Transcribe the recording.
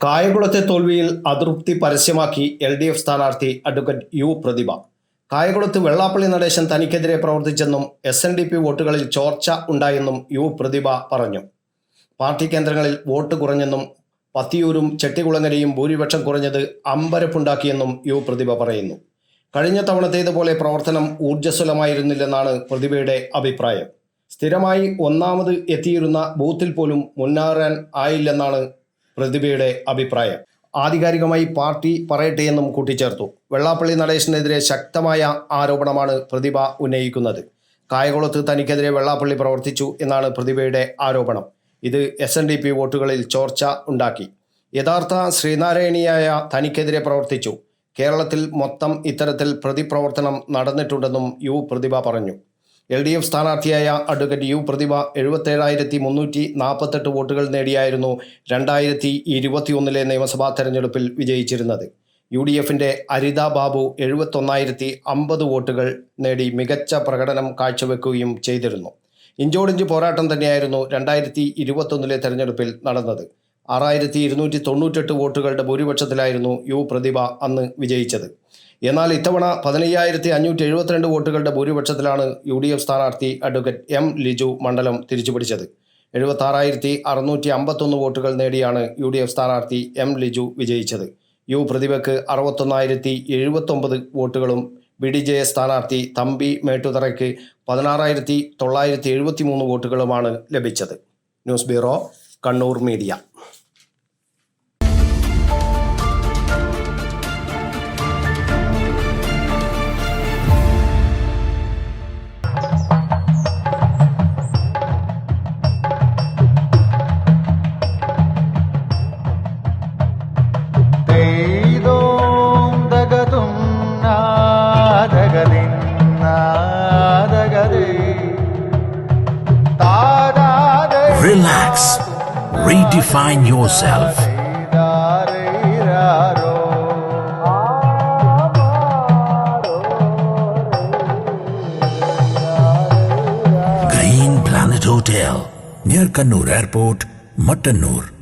കായംകുളത്തെ തോൽവിയിൽ അതൃപ്തി പരസ്യമാക്കി LDF സ്ഥാനാർത്ഥി advocate U പ്രതിഭ. കായംകുളത്ത് വെള്ളാപ്പള്ളി നടേശൻ തനിക്കെതിരെ പ്രവർത്തിച്ചെന്നും SNDP വോട്ടുകളിൽ ചോർച്ച ഉണ്ടായെന്നും യു പ്രതിഭ പറഞ്ഞു. പാർട്ടി കേന്ദ്രങ്ങളിൽ വോട്ട് കുറഞ്ഞെന്നും പത്തിയൂരും ചെട്ടികുളങ്ങരയും ഭൂരിപക്ഷം കുറഞ്ഞത് അമ്പരപ്പുണ്ടാക്കിയെന്നും യു പ്രതിഭ പറയുന്നു. കഴിഞ്ഞ തവണത്തേതുപോലെ പ്രവർത്തനം ഊർജ്ജസ്വലമായിരുന്നില്ലെന്നാണ് പ്രതിഭയുടെ അഭിപ്രായം. സ്ഥിരമായി ഒന്നാമത് എത്തിയിരുന്ന ബൂത്തിൽ പോലും മുന്നേറാൻ ആയില്ലെന്നാണ് പ്രതിഭയുടെ അഭിപ്രായം. ആധികാരികമായി പാർട്ടി പറയട്ടെയെന്നും കൂട്ടിച്ചേർത്തു. വെള്ളാപ്പള്ളി നടേശനെതിരെ ശക്തമായ ആരോപണമാണ് പ്രതിഭ ഉന്നയിക്കുന്നത്. കായംകുളത്ത് തനിക്കെതിരെ വെള്ളാപ്പള്ളി പ്രവർത്തിച്ചു എന്നാണ് പ്രതിഭയുടെ ആരോപണം. ഇത് SNDP വോട്ടുകളിൽ ചോർച്ച ഉണ്ടാക്കി. യഥാർത്ഥ ശ്രീനാരായണിയായ തനിക്കെതിരെ പ്രവർത്തിച്ചു. കേരളത്തിൽ മൊത്തം ഇത്തരത്തിൽ പ്രതിപ്രവർത്തനം നടന്നിട്ടുണ്ടെന്നും യു പ്രതിഭ പറഞ്ഞു. LDF സ്ഥാനാർത്ഥിയായ അഡ്വക്കേറ്റ് യു പ്രതിഭ 77,348 വോട്ടുകൾ നേടിയായിരുന്നു 2021 നിയമസഭാ തെരഞ്ഞെടുപ്പിൽ വിജയിച്ചിരുന്നത്. UDFിൻ്റെ അരിത ബാബു 71,050 വോട്ടുകൾ നേടി മികച്ച പ്രകടനം കാഴ്ചവെക്കുകയും ചെയ്തിരുന്നു. ഇഞ്ചോടിഞ്ച് പോരാട്ടം തന്നെയായിരുന്നു 2021 തെരഞ്ഞെടുപ്പിൽ നടന്നത്. 6,298 വോട്ടുകളുടെ ഭൂരിപക്ഷത്തിലായിരുന്നു യു പ്രതിഭ അന്ന് വിജയിച്ചത്. എന്നാൽ ഇത്തവണ 15,572 വോട്ടുകളുടെ ഭൂരിപക്ഷത്തിലാണ് UDF സ്ഥാനാർത്ഥി അഡ്വക്കേറ്റ് M ലിജു മണ്ഡലം തിരിച്ചുപിടിച്ചത്. 76,651 വോട്ടുകൾ നേടിയാണ് UDF സ്ഥാനാർത്ഥി M ലിജു വിജയിച്ചത്. യു പ്രതിഭയ്ക്ക് 61,079 വോട്ടുകളും BDJS സ്ഥാനാർത്ഥി തമ്പി മേട്ടുതറയ്ക്ക് 16,973 വോട്ടുകളുമാണ് ലഭിച്ചത്. News bureau, Kannur media. Relax. Redefine yourself. Green Planet Hotel near Kannur Airport, Mattanur.